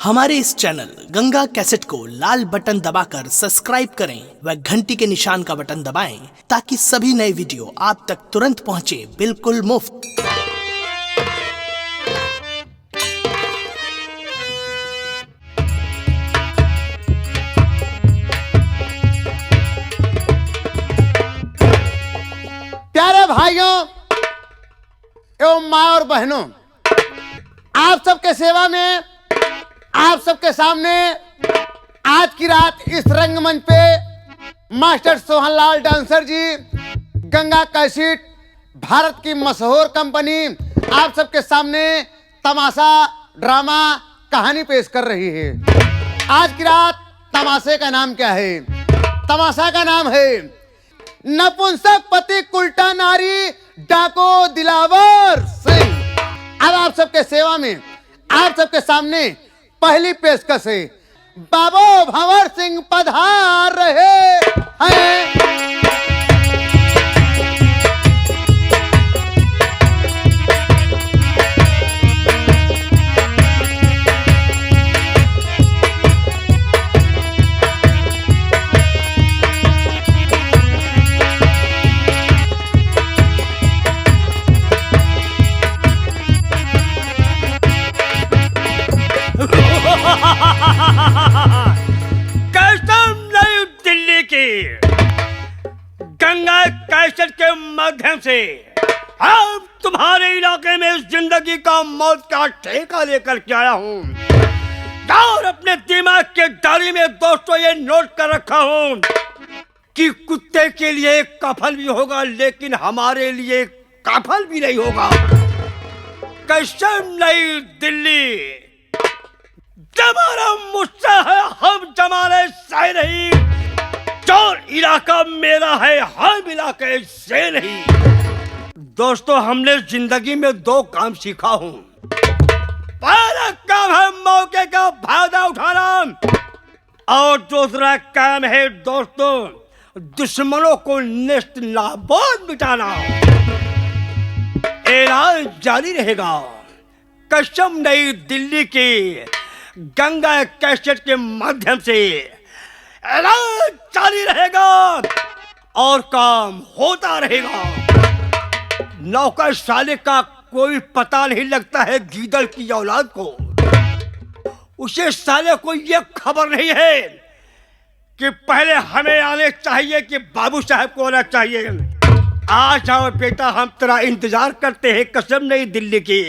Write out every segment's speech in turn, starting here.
हमारे इस channel Ganga cassette को लाल बटन दबाकर सब्सक्राइब करें व घंटी के निशान का बटन दबाएं ताकि सभी नए वीडियो आप तक तुरंत पहुंचे बिल्कुल मुफ्त। प्यारे भाइयों एवं माँ और बहनों, आप सबके सेवा में, आप सबके सामने आज की रात इस रंगमंच पे मास्टर सोहनलाल डांसर जी, गंगा कैसेट, भारत की मशहूर कंपनी, आप सबके सामने तमाशा ड्रामा कहानी पेश कर रही है। आज की रात तमाशे का नाम क्या है? तमाशा का नाम है नपुंसक पति उल्टा नारी डाको दिलावर सिंह। अब आप सबके सेवा में, आप सबके सामने पहली पेशकश है। बाबू भंवर सिंह पधार रहे हैं। कसम नई दिल्ली की गंगा कैसेट के माध्यम से अब तुम्हारे इलाके में जिंदगी का मौत का ठेका लेकर के आया हूँ और अपने दिमाग के दाढ़ी में दोस्तों ये नोट कर रखा हूँ कि कुत्ते के लिए कफन भी होगा लेकिन हमारे लिए कफन भी नहीं होगा। कसम नई दिल्ली जमाना मुझसे है, हम जमाने से नहीं। जो इलाका मेरा है, हम इलाके से नहीं। दोस्तों, हमने जिंदगी में दो काम सीखा हूँ। पहला काम है मौके का फायदा उठाना और दूसरा काम है दोस्तों दुश्मनों को नेस्त नाबूद मिटाना। ऐलान जारी रहेगा। कसम नई दिल्ली की गंगा कैसेट के माध्यम से ऐलान जारी रहेगा और काम होता रहेगा। नौकर साले का कोई पता नहीं लगता है गीदड़ की औलाद को। उसे साले को यह खबर नहीं है कि पहले हमें आने चाहिए कि बाबू साहब को आना चाहिए। आ जाओ बेटा, हम तेरा इंतजार करते हैं। कसम नई दिल्ली की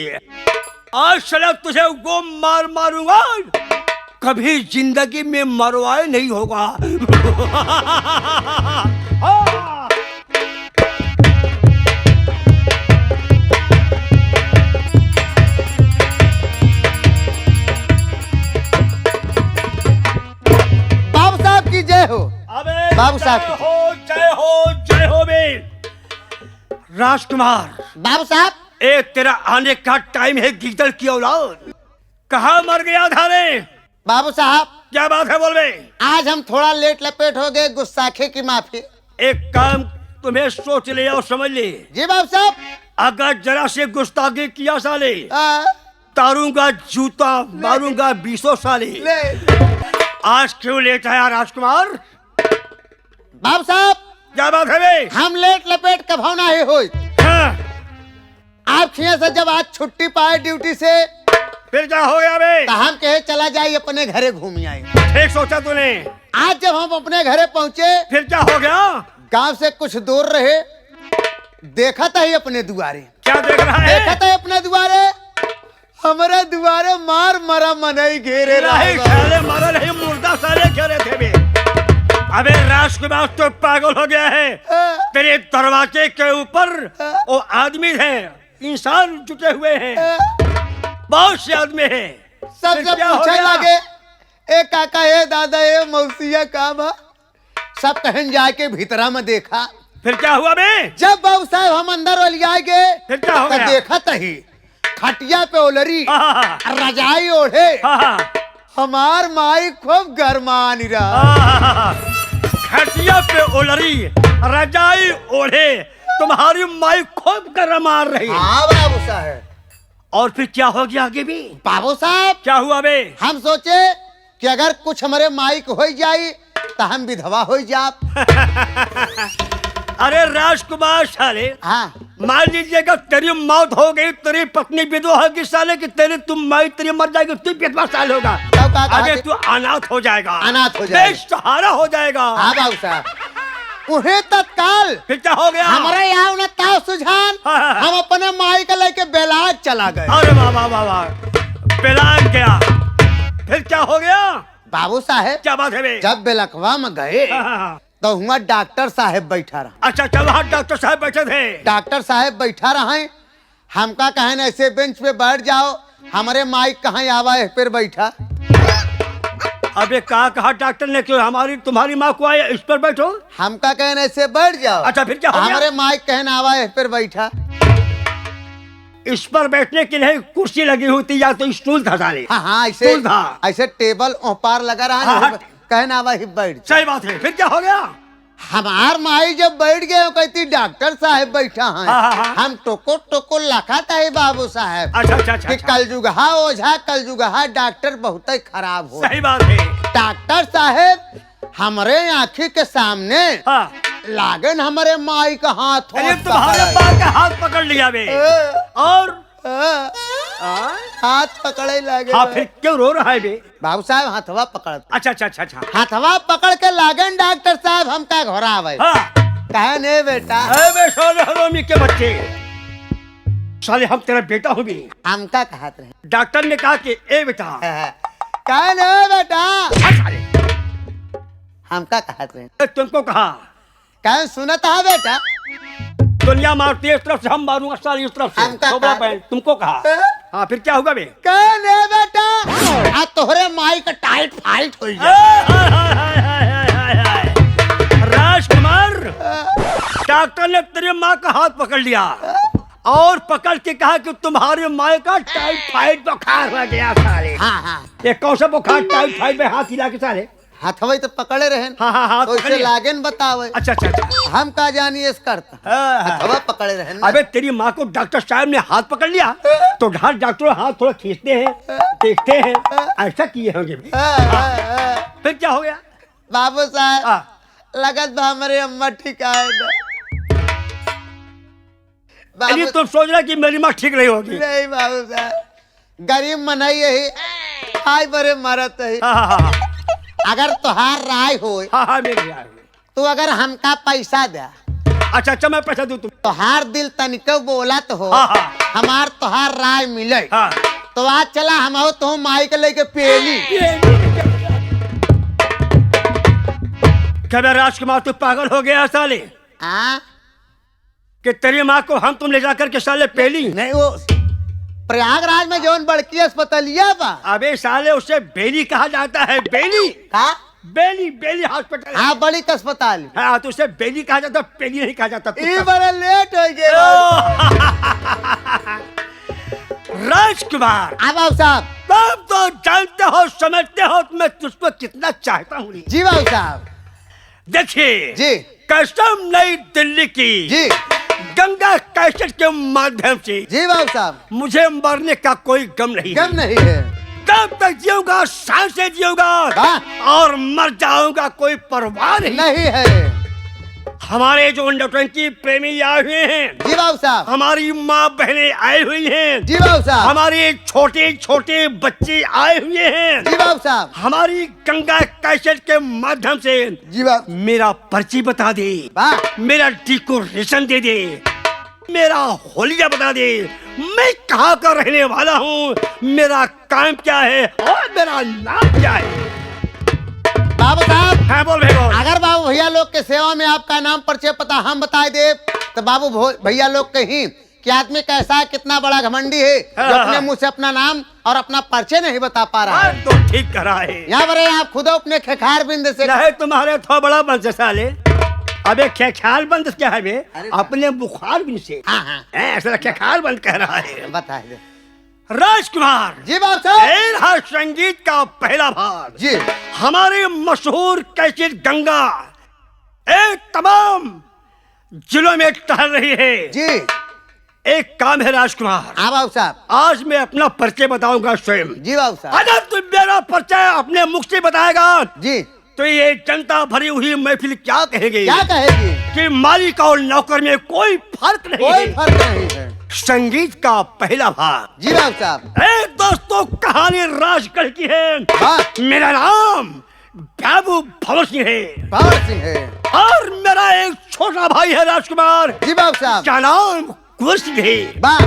आज साला तुझे वो मार मारूंगा कभी जिंदगी में मरवाए नहीं होगा। बाबू साहब की जय हो। अबे बाबू साहब जय हो, जय हो, जय हो बे राजकुमार। बाबू साहब, ए तेरा आने का टाइम है गीदड़ की औलाद। कहाँ मर गया था रे? बाबू साहब, क्या बात है बोल बे? आज हम थोड़ा लेट लपेट हो गए, गुस्साखे की माफी। एक काम तुम्हें सोच ले और समझ ले। जी बाबू साहब। अगर जरा से गुस्ताखी किया साले आ, तारूंगा जूता मारूंगा 20 साले। ले। आज क्यों लेट आया राजकुमार? बाबू साहब, क्या बात है बे? हम लेट लपेट कब होना ही हो। हाँ, आप खिया से जब आज छुट्टी पाए ड्यूटी से, फिर क्या हो गया बे? तो हम कहे चला जाए अपने घरे घूम आए। ठीक सोचा तूने। आज जब हम अपने घरे पहुंचे, फिर क्या हो गया? गांव से कुछ दूर रहे, देखा था ही अपने दुआरे। क्या देख रहा है? देखा था अपने दुआरे, हमारे दुआरे मार मरा मनई घेरे नहीं साले मरा नहीं, मुर्दा साले घेरे थे बे। अबे राजकुमार तो पागल हो गया है। तेरे दरवाजे के ऊपर वो आदमी है, इंसान जुटे हुए हैं, बहुत से आदमी हैं। सबसे पूछने लगे, ए काका, ए दादा, ए मौसिया का बा? सब कहन जाके भीतरा में देखा। फिर क्या हुआ बे? जब बाबू साहब हम अंदर वाली गए, फिर क्या हो तो गया? देखा तही खटिया पे ओलरी हाँ। रजाई ओढ़े हाँ। हमार माई खूब गरमानी रहा। खटिया पे ओलरी रजाई ओढ़े तुम्हारी माई खूब गरम मार रही। हाँ बाबू साहब। और फिर क्या हो गया आगे भी? बाबू साहब क्या हुआ बे? हम सोचे कि अगर कुछ हमारे माइक हो जाई तो हम विधवा हो जाप। अरे राजकुमार साले, हाँ मान लीजिएगा तेरी मौत हो गई, तेरी पत्नी विधवा होगी साले, कि तुम माई तेरी मर जाएगी, तू विधवा साल होगा, तब का कहा आगे कि- तू अनाथ हो जाएगा, अनाथ हो जाएगा। बेसहारा हो जाएगा। हाँ बाबू साहब उन्हें तत्काल फिर क्या हो गया? हमारे यहाँ उन्हें ताव सुझान हाँ। हम अपने माइक लेके बेलाग चला गए। अरे वाह वाह वाह वाह, बेलाग गया। फिर क्या हो गया? बाबू साहेब क्या बात है बे? जब बेलकवा में गए हाँ, हाँ, हाँ। तो हुआ डॉक्टर साहब बैठा रहा। अच्छा अच्छा, वहाँ डॉक्टर साहब बैठे थे। डॉक्टर साहब बैठा रहे, हमका कहन ऐसे बेंच पे बैठ जाओ, हमारे माइक कहाँ आवा है फिर बैठा। अबे कहा डॉक्टर ने कि हमारी तुम्हारी माँ को आया, इस पर बैठो। हमका कहन ऐसे बैठ जाओ। अच्छा फिर क्या हो गया? हमारे माइक कहन आवा है फिर बैठा। इस पर बैठने के लिए कुर्सी लगी हुई थी या तो स्टूल था साले? हाँ हाँ ऐसे स्टूल था। ऐसे टेबल ओपार लगा रहा हाँ, है, हाँ। कहन आवा ही बैठ जा। सही बात है। फिर क्या हो गया? हमार माई जब बैठ गए वो कहती डॉक्टर साहब बैठा है। हाँ, हाँ, हाँ। हम टोको टोको लखाता है बाबू साहब अच्छा अच्छा अच्छा, कि अच्छा। कल जुगहा ओझा कल जुगहा डॉक्टर बहुत ही खराब हो। सही बात है। डॉक्टर साहब हमारे आँखी के सामने हाँ। लागन हमारे माई का हाथ अरे तुम्हारे बाल का हाथ पकड़ लिया बे। और हाथ पकड़े लगे। हाँ फिर क्यों रो रहा है बे? बाबू साहब हाथवा पकड़ अच्छा अच्छा अच्छा अच्छा। हाथवा पकड़ के लागन डॉक्टर साहब हमका घोरा आवे। हाँ। कहे ने बेटा बे सोने हरोमी के बच्चे, साले हम तेरा बेटा हूँ भी। हमका कहत रहे। डॉक्टर ने कहा कि ए बेटा। कहे ने बेटा हाँ, साले हमका कहत रहे। तुमको कहा कहे सुनत है बेटा दुनिया मारती है इस तरफ से, हम मारूंगा साली इस तरफ से। हमका छोबड़ा कहा। बहन, तुमको कहा। हाँ फिर क्या होगा बे? कहे ने बेटा आ तोहरे माई का टाइट फाइट हो जाए। हाय, हाय, हाय, हाय, हाय, हाय, हाय। राजकुमार, डॉक्टर ने तेरी माँ का हाथ पकड़ लिया और पकड़ के कहा कि तुम्हारी माँ का टाइफाइड बुखार हो गया साले। हाँ हाँ ये कौन सा बुखार टाइफाइड में हाथ हिला के साले? हाथवा तो पकड़े रहे। हाँ हाँ हाँ, तो पकड़ इसे लिया। लागन बतावे। अच्छा अच्छा अच्छा। हम का जानिए इस करता हाँ, हाँ। हाथवा पकड़े रहे ना। अबे तेरी माँ को डॉक्टर साहब ने हाथ पकड़ लिया तो डॉक्टर हाथ थोड़ा खींचते हैं, देखते हैं, ऐसा किए होंगे भी। फिर क्या हो गया? बाबू साहब हाँ। लगत बा हमारे अम्मा ठीक आए ना। अरे बाबू तुम सोच रहे कि मेरी माँ ठीक नहीं होगी? नहीं बाबू साहब गरीब मनाई यही खाई बरे मरत है। हाँ हाँ हाँ अगर तुहार राय हो हाँ हाँ मेरी राय हुई। तो अगर हमका पैसा दे अच्छा अच्छा, मैं पैसा दूं तुम? तुहार दिल तनिको बोलत हो हाँ, हाँ। हमार तुहार राय मिले हाँ। तो आज चला हम आओ तो माई के लेके पेली। क्या बे राजकुमार तू पागल हो गया साले? हाँ कि तेरी माँ को हम तुम ले जाकर के साले पेली? नहीं वो प्रयागराज में जौन बड़की अस्पतालिया बा। अबे साले उसे बेली कहा जाता है। बेली का बेली बेली हॉस्पिटल। हाँ बड़ी का अस्पताल। हाँ तो उसे बेली कहा जाता, पेली नहीं कहा जाता। ये बड़ा लेट हो गया राजकुमार, हाँ बाबू साहब। तुम तो जानते हो समझते हो मैं तुझको कितना चाहता हूँ। जी बाबू साहब। देखिए जी कसम नई दिल्ली की जी गंगा कैसेट के माध्यम से जी बाबू साहब मुझे मरने का कोई गम नहीं है। गम नहीं है। तब तक जीऊंगा, सांसें जीऊंगा वाह। और मर जाऊंगा, कोई परवाह नहीं। नहीं है। हमारे जो नौटंकी प्रेमी आए हुए हैं, जी बाबू साहब। हमारी माँ बहनें आई हुई हैं, जी बाबू साहब। हमारे छोटे छोटे बच्चे आए हुए हैं, जी बाबू साहब। हमारी गंगा कैसेट के माध्यम से जी बाबू। मेरा पर्ची बता दे, वाह। मेरा डेकोरेशन दे दे, मेरा होलिया बता दे, मैं कहाँ का रहने वाला हूँ, मेरा काम क्या है और मेरा नाम क्या है। बाबू साहब हाँ बोल भाई बोल। अगर बाबू भैया लोग के सेवा में आपका नाम परिचय पता हम बताए दे तो बाबू भैया लोग कहीं कि आदमी कैसा है, कितना बड़ा घमंडी है जो अपने मुंह से अपना नाम और अपना परिचय नहीं बता पा रहा है। तो ठीक करा है। यहाँ पर आप खुद अपने खेखार बिंद से नहीं तुम्हारे थोड़ा बड़ा बंद साले। अबे खेखाल बंद क्या है बे? अपने बुखार भी से। हाँ हाँ ऐसा खेखाल बंद कह रहा है। बता दे। राजकुमार जी बाबू साहब। हर संगीत का पहला भाग जी हमारे मशहूर कैसेट गंगा एक तमाम जिलों में टहल रही है। जी एक काम है राजकुमार, हाँ बाबू साहब। आज मैं अपना परिचय बताऊंगा स्वयं। जी बाबू साहब। अगर तुम मेरा परिचय अपने मुख से बताएगा जी। तो ये जनता भरी हुई महफिल क्या कहेगी? क्या कहेगी? कि मालिक और नौकर में कोई फर्क नहीं कोई है। फर्क नहीं है। संगीत का पहला भाग। जी बाबू साहब। दोस्तों, कहानी राजगढ़ की है। वाह। मेरा नाम बाबू भंवर सिंह है भंवर सिंह है। और मेरा एक छोटा भाई है राजकुमार, जी बाबू साहब। क्या नाम कुंवर सिंह है। वाह।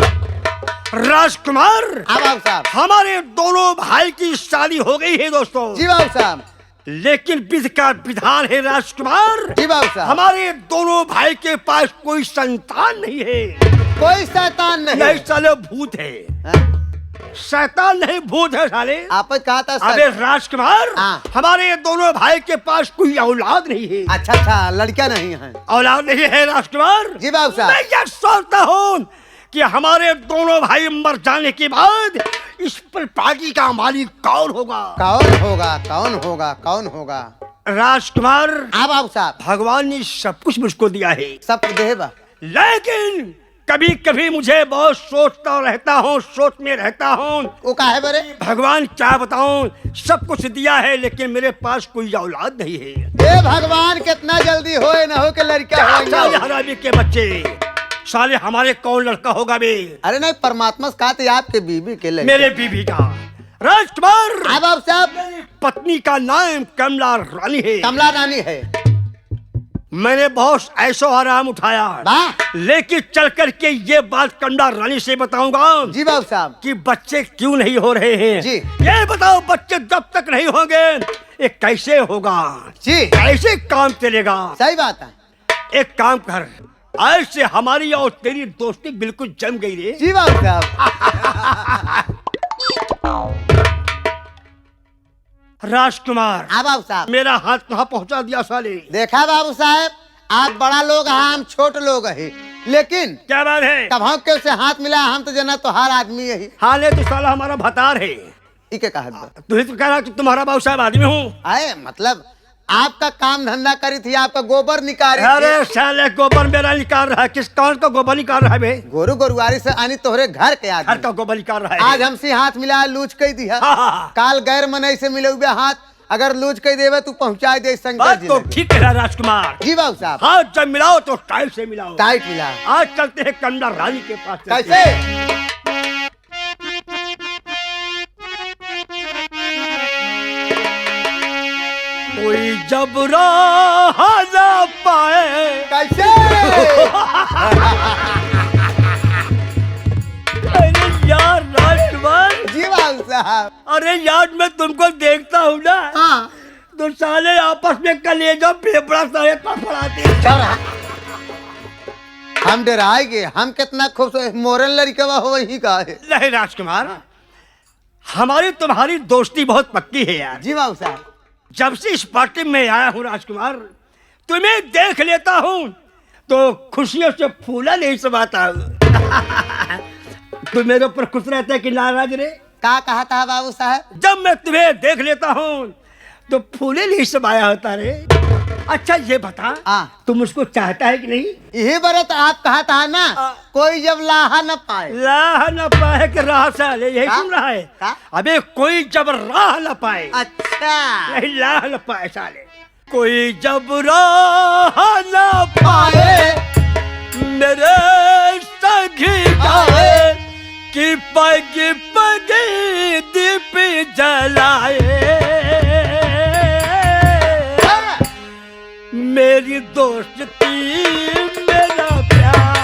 राजकुमार, हाँ बाबू साहब। हमारे दोनों भाई की शादी हो गई है दोस्तों। जी बाबू साहब। लेकिन विधि का विधान है राजकुमार, जी बाबू साहब। हमारे दोनों भाई के पास कोई संतान नहीं है। कोई शैतान नहीं। नहीं साले, भूत है। हाँ? शैतान नहीं, भूत है साले। आप कहा था अबे राजकुमार, हाँ। हमारे दोनों भाई के पास कोई औलाद नहीं है। अच्छा अच्छा, लड़का नहीं है। औलाद नहीं है राजकुमार। जी बाबू साहब। मैं ये सोचता हूँ कि हमारे दोनों भाई मर जाने के बाद इस प्रॉपर्टी का मालिक कौन होगा? कौन होगा? कौन होगा? कौन होगा? राजकुमार, हाँ बाबू साहब। भगवान ने सब कुछ मुझको दिया है, सब देवा। लेकिन कभी कभी मुझे बहुत सोचता रहता हूँ, सोच में रहता हूँ। वो का है बरे? भगवान क्या बताऊँ, सब कुछ दिया है लेकिन मेरे पास कोई औलाद नहीं है। ए भगवान, कितना जल्दी होए न हो के लड़का साले होगा। हरामी के बच्चे, साले हमारे कौन लड़का होगा बे? अरे नहीं, परमात्मा से कहा था आपके बीबी के लिए। मेरे बीबी का। राजकुमार, हाँ बाबू साहब। मेरी पत्नी का नाम कमला रानी है। कमला रानी है। मैंने बहुत ऐशो आराम उठाया, वाह। लेकिन चल करके ये बात कमला रानी से बताऊंगा जी बाबू साहब। कि बच्चे क्यों नहीं हो रहे हैं। जी। ये बताओ, बच्चे जब तक नहीं होंगे ये कैसे होगा? जी। कैसे काम चलेगा? सही बात है। एक काम कर, आज से हमारी और तेरी दोस्ती बिल्कुल जम गई रे। जी बाबू साहब। राजकुमार, हाँ बाबू साहब। मेरा हाथ कहाँ पहुंचा दिया साले? देखा बाबू साहब, आप बड़ा लोग हैं, हम छोट लोग हैं, लेकिन क्या बात है? तब हम के उसे हाथ मिला, हम तो जना तो हर आदमी यही। हाल है तो साला हमारा भतार है। इके कहा बा। तू ही तो कह रहा कि तुम्हारा बाबू साहब आदमी हूँ। आए मतलब आपका काम धंधा करी थी, आपका गोबर निकाली अरे थी। साले, गोबर मेरा निकाल रहा है। किस कौन का गोबर निकाल रहा है बे? गोरू गोरुआरी से आनी तोहरे घर के घर आदमी। का गोबर निकाल रहा है। आज हमसे हाथ मिला, लूच कही दिया। हाँ। काल गैर मनई से मिले हुए हाथ, अगर लूच कही देवे तू पहुंचा दे संगत बात जी तो लगे। ठीक है राजकुमार। जी बाबू साहब। हाथ जब मिलाओ तो टाइट से मिलाओ। टाइट मिला। आज चलते हैं कमला रानी के पास। चलते कैसे? हैं। कोई जब राह ना पाए। कैसे? अरे यार राजकुमार, जी बाबू साहब। अरे यार मैं तुमको देखता हूँ ना, हाँ। तो साले आपस में कलेजा फेफड़ा सारे फड़फड़ाते। हम डराएंगे, हम कितना खूबसूरत मोरन लड़का हो वही का है। नहीं राजकुमार, हमारी तुम्हारी दोस्ती बहुत पक्की है यार। जी बाबू साहब। जब से इस पार्टी में आया हूँ राजकुमार, तुम्हें देख लेता हूँ तो खुशियों से फूला नहीं समाता हूँ। तुम मेरे ऊपर खुश रहता है कि नाराज रे? का कहा था बाबू साहब? जब मैं तुम्हें देख लेता हूँ तो फूले नहीं समाया होता रे। अच्छा ये बता, तुम उसको चाहता है कि नहीं? यही बारे तो आप कहा था ना, कोई जब लाहा न पाए। राह न पाए कि राह साले, यही का? सुन रहा है? का? अबे कोई जब राह न पाए। अच्छा। नहीं, राह न पाए साले। कोई जब राह न पाए मेरे सखी गाए कि पग पग दीप जलाए। मेरी दोस्ती मेरा प्यार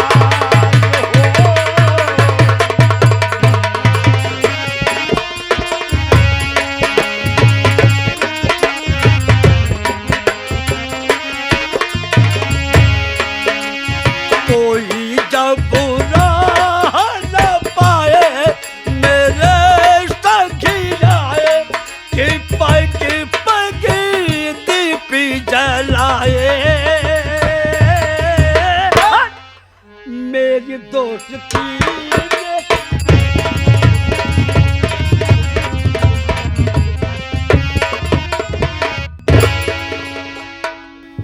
कोई जब राह न पाए मेरे सखी आए कि पग पग दीप जलाए। मेरी दोस्ती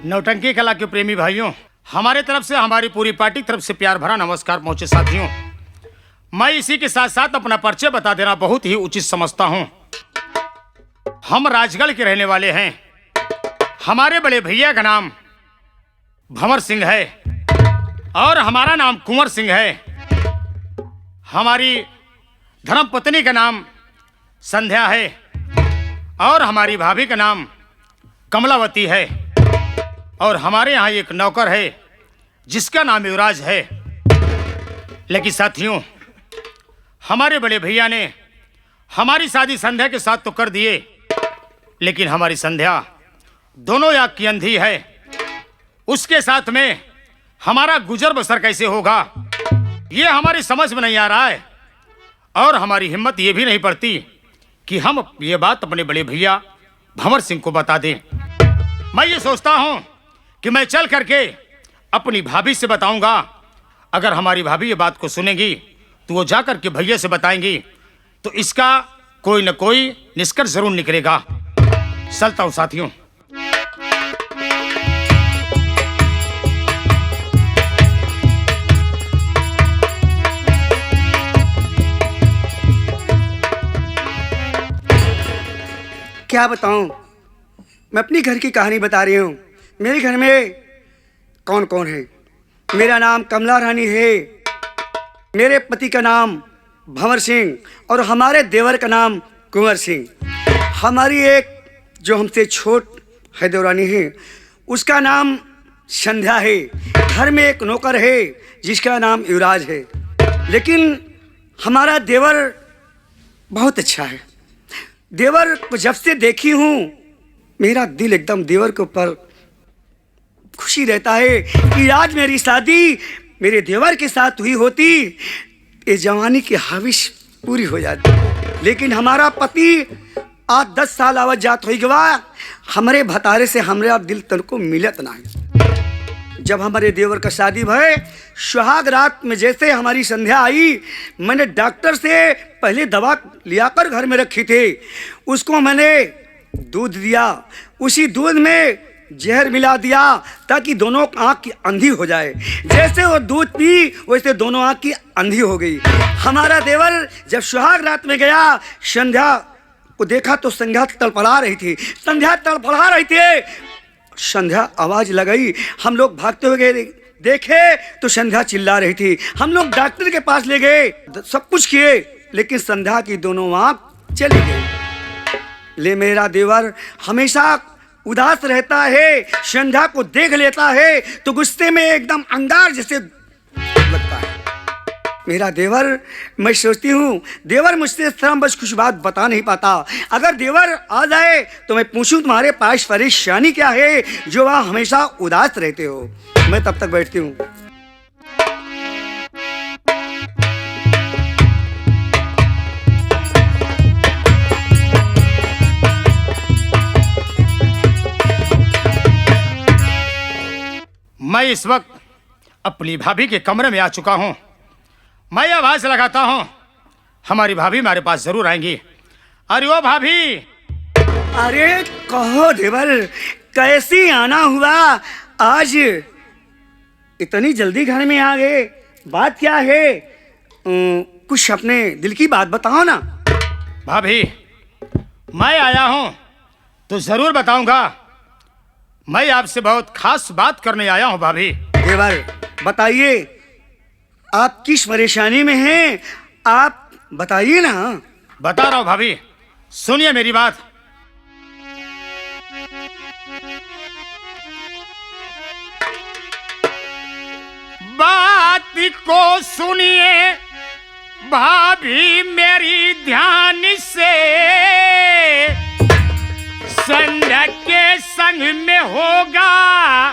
नौटंकी कला के प्रेमी भाइयों, हमारे तरफ से, हमारी पूरी पार्टी की तरफ से प्यार भरा नमस्कार पहुंचे साथियों। मैं इसी के साथ साथ अपना परिचय बता देना बहुत ही उचित समझता हूं। हम राजगढ़ के रहने वाले हैं। हमारे बड़े भैया का नाम भंवर सिंह है और हमारा नाम कुंवर सिंह है। हमारी धर्मपत्नी का नाम संध्या है और हमारी भाभी का नाम कमलावती है। और हमारे यहाँ एक नौकर है जिसका नाम युवराज है। लेकिन साथियों, हमारे बड़े भैया ने हमारी शादी संध्या के साथ तो कर दिए, लेकिन हमारी संध्या दोनों आँख की अंधी है। उसके साथ में हमारा गुजर बसर कैसे होगा, ये हमारी समझ में नहीं आ रहा है। और हमारी हिम्मत ये भी नहीं पड़ती कि हम ये बात अपने बड़े भैया भंवर सिंह को बता दें। मैं ये सोचता हूं कि मैं चल करके अपनी भाभी से बताऊंगा। अगर हमारी भाभी ये बात को सुनेगी तो वो जाकर के भैया से बताएंगी, तो इसका कोई न कोई निष्कर्ष जरूर निकलेगा। चलता हूं साथियों। क्या बताऊं, मैं अपनी घर की कहानी बता रही हूँ। मेरे घर में कौन कौन है? मेरा नाम कमला रानी है, मेरे पति का नाम भंवर सिंह और हमारे देवर का नाम कुंवर सिंह। हमारी एक जो हमसे छोट है देवरानी है, उसका नाम संध्या है। घर में एक नौकर है जिसका नाम युवराज है। लेकिन हमारा देवर बहुत अच्छा है। देवर को जब से देखी हूँ मेरा दिल एकदम देवर के ऊपर खुशी रहता है कि आज मेरी शादी मेरे देवर के साथ हुई होती, ये जवानी की ख्वाहिश पूरी हो जाती। लेकिन हमारा पति आज 10 साल आवत जात हो गवा, हमारे भतारे से हमारा दिल तन को मिलत ना है। जब हमारे देवर का शादी भय, सुहाग रात में जैसे हमारी संध्या आई, मैंने डॉक्टर से पहले दवा लियाकर घर में रखी थी। उसको मैंने दूध दिया, उसी दूध में जहर मिला दिया ताकि दोनों आँख की अंधी हो जाए। जैसे वो दूध पी वैसे दोनों आँख की अंधी हो गई। हमारा देवर जब सुहाग रात में गया, संध्या को देखा तो संध्या तड़फड़ा रही थी। संध्या तड़फड़ा रही थी। संध्या आवाज लगाई, हम लोग भागते हुए गए, देखे तो संध्या चिल्ला रही थी। हम लोग डॉक्टर के पास ले गए, सब कुछ किए, लेकिन संध्या की दोनों आँख चली गई। ले मेरा देवर हमेशा उदास रहता है, संध्या को देख लेता है तो गुस्से में एकदम अंगार जैसे लगता है। मेरा देवर, मैं सोचती हूँ देवर मुझसे बस कुछ बात बता नहीं पाता। अगर देवर आ जाए तो मैं पूछूं तुम्हारे पास परेशानी क्या है जो वहाँ हमेशा उदास रहते हो। मैं तब तक बैठती हूँ। मैं इस वक्त अपनी भाभी के कमरे में आ चुका हूं। मैं आवाज लगाता हूं, हमारी भाभी हमारे पास जरूर आएंगी। अरे ओ भाभी! अरे कहो देवर, कैसी आना हुआ आज? इतनी जल्दी घर में आ गए, बात क्या है? कुछ अपने दिल की बात बताओ ना। भाभी, मैं आया हूं तो जरूर बताऊंगा। मैं आपसे बहुत खास बात करने आया हूं भाभी। देवर बताइए, आप किस परेशानी में हैं? आप बताइए ना। बता रहा हूं भाभी, सुनिए मेरी बात। बात को सुनिए भाभी मेरी ध्यान से, संध्या के संग में होगा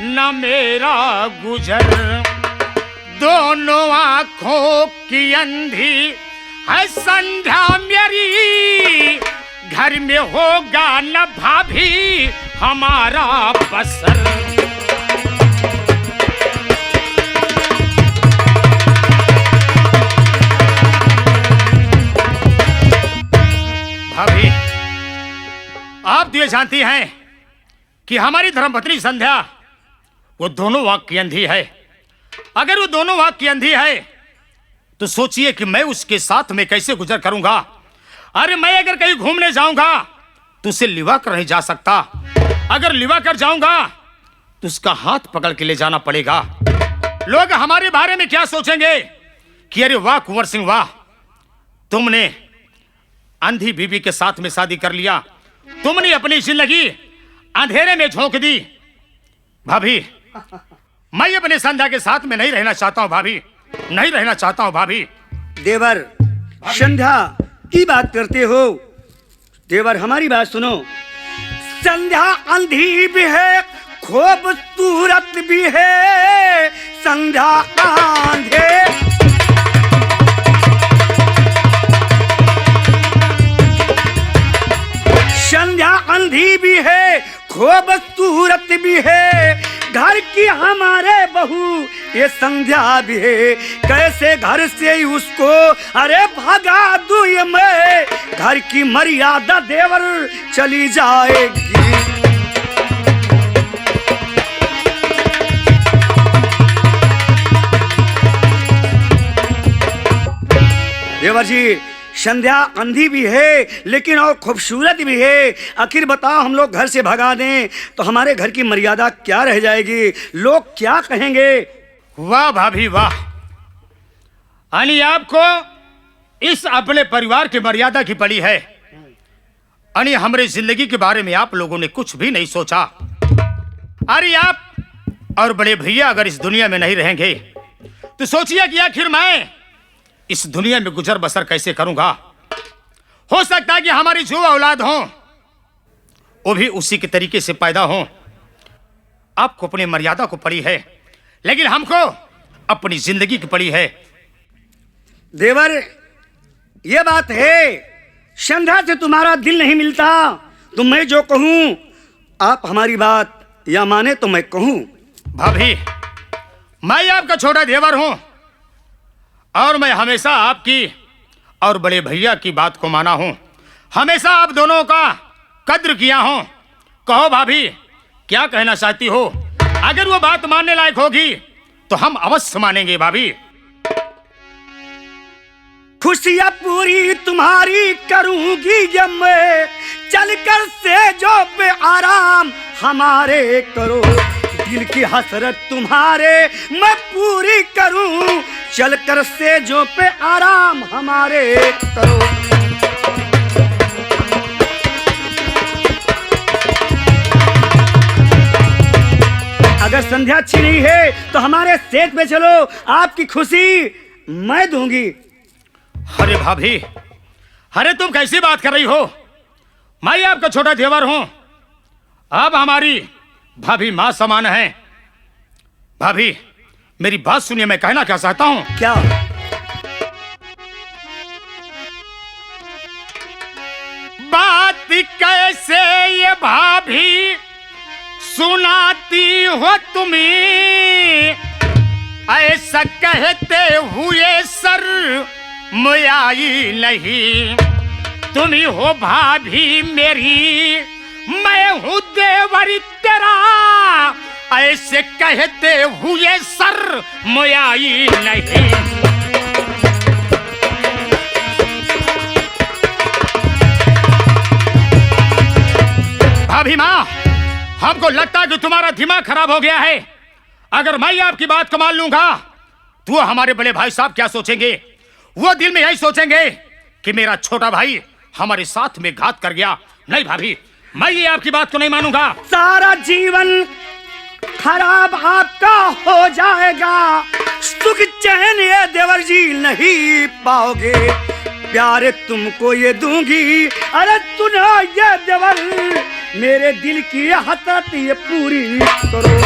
न मेरा गुजर। दोनों आंखों की अंधी है संध्या मेरी, घर में होगा न भाभी हमारा बसर। भाभी, आप तो ये जानती हैं कि हमारी धर्मपत्नी संध्या वो दोनों वाक की अंधी है। अगर वो दोनों वाक की अंधी है तो सोचिए कि मैं उसके साथ में कैसे गुजर करूंगा। अरे मैं अगर कहीं घूमने जाऊंगा तो उसे लिवा कर नहीं जा सकता। अगर लिवा कर जाऊंगा तो उसका हाथ पकड़ के ले जाना पड़ेगा। लोग हमारे बारे में क्या सोचेंगे कि अरे वाह कुंवर सिंह वाह, तुमने अंधी बीबी के साथ में शादी कर लिया, तुमने अपनी जिंदगी अंधेरे में झोंक दी। भाभी, मैं अपने संध्या के साथ में नहीं रहना चाहता हूं भाभी, नहीं रहना चाहता हूं भाभी। देवर, संध्या की बात करते हो? देवर, हमारी बात सुनो। संध्या अंधी भी है, खूबसूरत भी है। संध्या आंधे संध्या अंधी भी है, खूबसूरत भी है। घर की हमारे बहू ये संध्या भी है। कैसे घर से उसको अरे भगा दूं ये मैं, घर की मर्यादा देवर चली जाएगी। देवर जी, संध्या अंधी भी है लेकिन और खूबसूरत भी है। आखिर बताओ, हम लोग घर से भगा दें तो हमारे घर की मर्यादा क्या रह जाएगी? लोग क्या कहेंगे? वाह भाभी वाह, यानी आपको इस अपने परिवार की मर्यादा की पड़ी है। यानी हमारे जिंदगी के बारे में आप लोगों ने कुछ भी नहीं सोचा। अरे आप और बड़े भैया अगर इस दुनिया में नहीं रहेंगे तो सोचिए कि आखिर मैं इस दुनिया में गुजर बसर कैसे करूंगा। हो सकता है कि हमारी जो औलाद हो वो भी उसी के तरीके से पैदा हो। आपको अपनी मर्यादा को पड़ी है लेकिन हमको अपनी जिंदगी की पड़ी है। देवर, ये बात है, संध्या से तुम्हारा दिल नहीं मिलता तो मैं जो कहूं आप हमारी बात या माने तो मैं कहूं। भाभी, मैं आपका छोटा देवर हूं और मैं हमेशा आपकी और बड़े भैया की बात को माना हूं। हमेशा आप दोनों का कद्र किया हूं। कहो भाभी, क्या कहना चाहती हो? अगर वो बात मानने लायक होगी तो हम अवश्य मानेंगे भाभी। खुशियां पूरी तुम्हारी करूंगी जब मैं, चलकर से जो पे आराम हमारे करो। दिल की हसरत तुम्हारे मैं पूरी करूं, चलकर से जो पे आराम हमारे करो। अगर संध्या अच्छी नहीं है तो हमारे सेठ पे चलो, आपकी खुशी मैं दूंगी। अरे भाभी, अरे तुम कैसी बात कर रही हो? मैं आपका छोटा देवर हूं, आप हमारी भाभी मां समान है। भाभी, मेरी बात सुनिए, मैं कहना क्या चाहता हूं। क्या? बात कैसे ये भाभी सुनाती हो तुम्हें, ऐसा कहते हुए सर मुआई नहीं। तुम ही हो भाभी मेरी, मैं हूँ देवर तेरा, ऐसे कहते हुए सर मुआई नहीं। भाभी माँ, हमको लगता है कि तुम्हारा दिमाग खराब हो गया है। अगर मैं आपकी बात को मान लूंगा तो हमारे बड़े भाई साहब क्या सोचेंगे? वो दिल में यही सोचेंगे कि मेरा छोटा भाई हमारे साथ में घात कर गया। नहीं भाभी, मैं ये आपकी बात को नहीं मानूंगा। सारा जीवन खराब आपका हो जाएगा, सुख चैन ये देवर जी नहीं पाओगे। प्यारे तुमको ये दूंगी, अरे सुनो ये देवर, मेरे दिल की हसरत ये पूरी करो।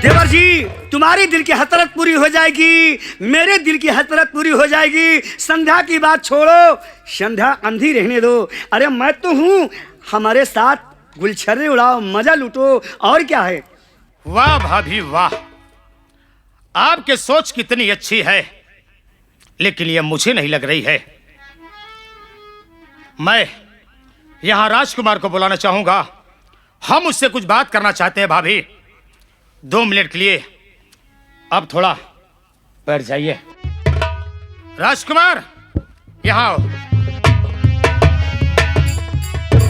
देवर जी, तुम्हारी दिल की हसरत पूरी हो जाएगी, मेरे दिल की हसरत पूरी हो जाएगी। संध्या की बात छोड़ो, संध्या अंधी रहने दो। अरे मैं तो हूँ, हमारे साथ गुलछर्रे उड़ाओ, मजा लूटो, और क्या है। वाह भाभी वाह, आपकी सोच कितनी अच्छी है। लेकिन यह मुझे नहीं लग रही है। मैं यहां राजकुमार को बुलाना चाहूंगा। हम उससे कुछ बात करना चाहते हैं। भाभी 2 मिनट के लिए अब थोड़ा बैठ जाइए। राजकुमार यहां आओ।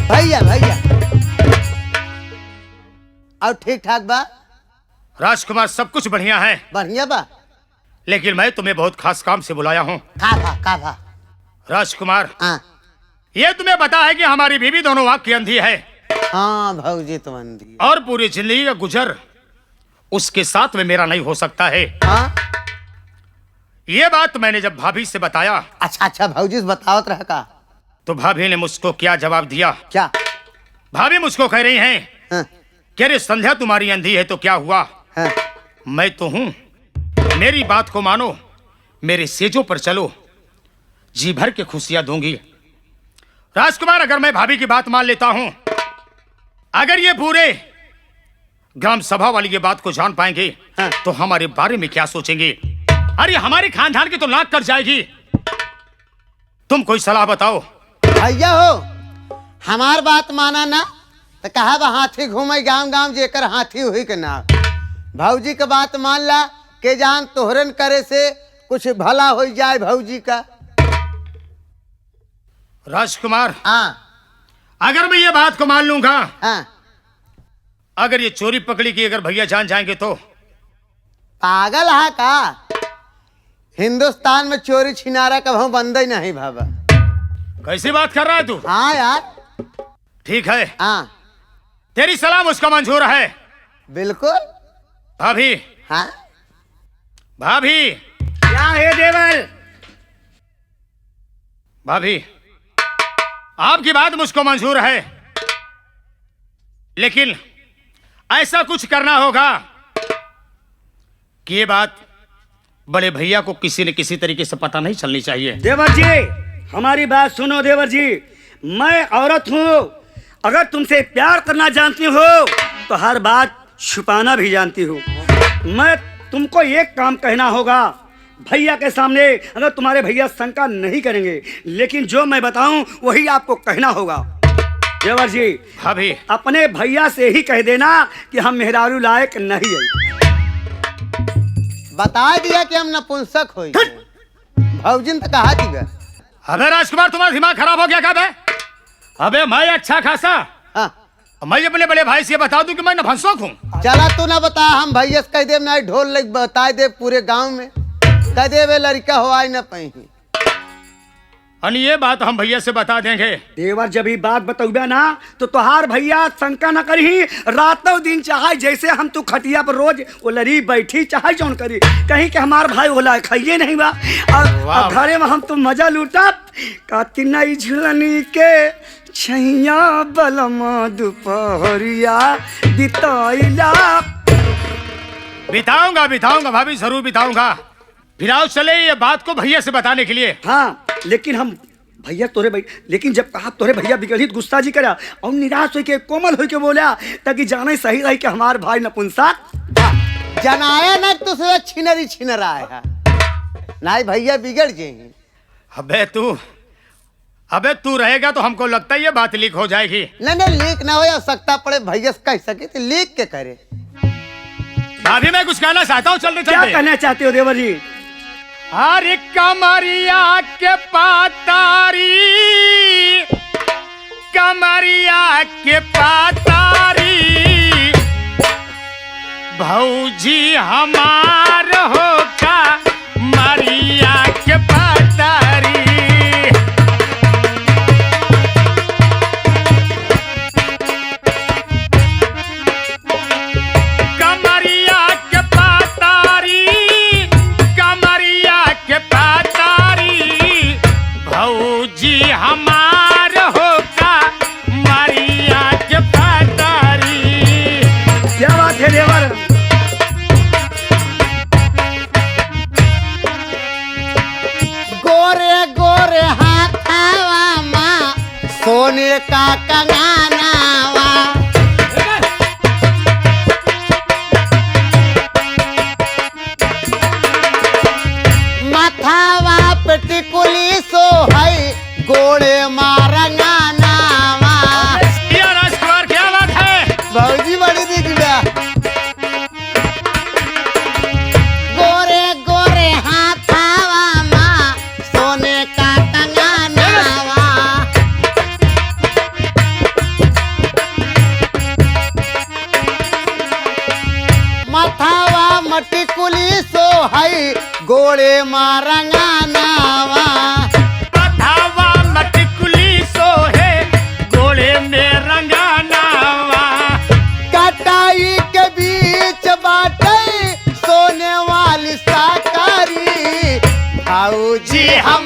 भैया भैया और ठीक ठाक बा? राजकुमार सब कुछ बढ़िया है, बढ़िया बा। लेकिन मैं तुम्हें बहुत खास काम से बुलाया हूं। का भा? राजकुमार, हाँ यह तुम्हें पता है कि हमारी बीवी दोनों आंख की अंधी है हाँ भौजी तुम अंधी। और पूरी जिंदगी का गुजर उसके साथ में मेरा नहीं हो सकता है। हाँ ये बात मैंने जब भाभी से बताया अच्छा भौजी से बतावत रह का? तो भाभी ने मुझको क्या जवाब दिया? क्या? भाभी मुझको कह रही हैं हाँ, कि अरे संध्या तुम्हारी अंधी है तो क्या हुआ? हाँ। मैं तो हूं, मेरी बात को मानो, मेरे सेजों पर चलो, जी भर के खुशियां दूंगी। राजकुमार, अगर मैं भाभी की बात मान लेता हूं, अगर ये पूरे ग्राम सभा वाली ये बात को जान पाएंगे हाँ। तो हमारे बारे में क्या सोचेंगे? अरे हमारे खानदान की तो नाक कट जाएगी। तुम कोई सलाह बताओ। भैया हो, हमार बात माना ना तो कहा बा हाथी घूमे गांव गांव जेकर हाथी हुई के ना। भौजी के बात मान ला के जान तोहरन करे से कुछ भला हो जाए भौजी का। राजकुमार, हाँ अगर मैं ये बात को मान लूंगा, हाँ। अगर ये चोरी पकड़ी की अगर भैया जान जाएंगे तो? पागल है का? हिंदुस्तान में चोरी छिनारा कभी बंद ही नहीं बाबा। कैसी बात कर रहा है तू? हाँ यार। ठीक है, हाँ तेरी सलाह मुझको मंजूर है। बिल्कुल। भाभी, हाँ भाभी, क्या है देवर? भाभी, आपकी बात मुझको मंजूर है, लेकिन ऐसा कुछ करना होगा कि ये बात बड़े भैया को किसी न किसी तरीके से पता नहीं चलनी चाहिए। देवर जी, हमारी बात सुनो देवर जी। मैं औरत हूँ, अगर तुमसे प्यार करना जानती हो तो हर बात छुपाना भी जानती हूँ। मैं तुमको एक काम कहना होगा भैया के सामने, अगर तुम्हारे भैया शंका नहीं करेंगे, लेकिन जो मैं बताऊं वही आपको कहना होगा। देवर जी, भाभी, अपने भैया से ही कह देना कि हम मेहरारू लायक नहीं है। बता दिया कि हम नपुंसक हो। भौजिन तो कहा दिया। अबे राजकुमार, तुम्हारा दिमाग खराब हो गया क्या बे? अबे मैं अच्छा खासा, हाँ। मैं अपने बड़े भाई से बता दूं कि मैं नपुंसक हूँ? चला तू ना बता, हम भैया से कह दे ना ढोल लग बता दे पूरे गांव में, कह दे वे लड़का हो आई ना पही। अनि ये बात हम भैया से बता देंगे। देवर जब ये बात बताऊबे ना तो तुहार भैया शंका न करी, रातों दिन चाहे जैसे हम तू खटिया पर रोज वो लड़ी बैठी चाहे जौन करी, कहीं के हमार भाई होला खाइए नहीं बा। और घरे में हम तो मजा लूटब काती नहीं झुलनी के छैया बलमा दोपहरिया बिताइला। बिताऊंगा बिताऊंगा भाभी, जरूर बिताऊंगा। फिर आओ चले ये बात को भैया से बताने के लिए। हाँ, लेकिन हम भैया तोरे भाई, लेकिन जब कहा तोरे भैया बिगड़ी तो गुस्सा जी करा और निराश होके कोमल होके बोला ताकि जाने सही रही कि हमार भाई नपुंसक जनाया ना तुझसे छिनरी छिनरा है नहीं भैया बिगड़ जाएंगे। अबे तू रहेगा तो हमको लगता है ये बात लीक हो जाएगी। नहीं लीक ना हो, आवश्यकता पड़े भैया से कह सके तो लीक के करे। भाभी मैं कुछ कहना चाहता हूँ, चलते क्या कहना चाहते हो देवर जी? अरे कमरिया के पातारी, कमरिया के पातारी, भौजी हमार हो का मरिया के पातारी। कमरिया के पातारी, कमरिया के पातारी, भौजी हमार हो का मरिया के पातारी। क्या बात है देवर? गोरे गोरे हाथावा माँ सोने का कंगनावा, मथावा हई गोड़े मारंगा नावा बधावा मटकुली सोहे गोले में रंगानावा कटाई के बीच बाटे सोने वाली साकारी भाऊजी जी हम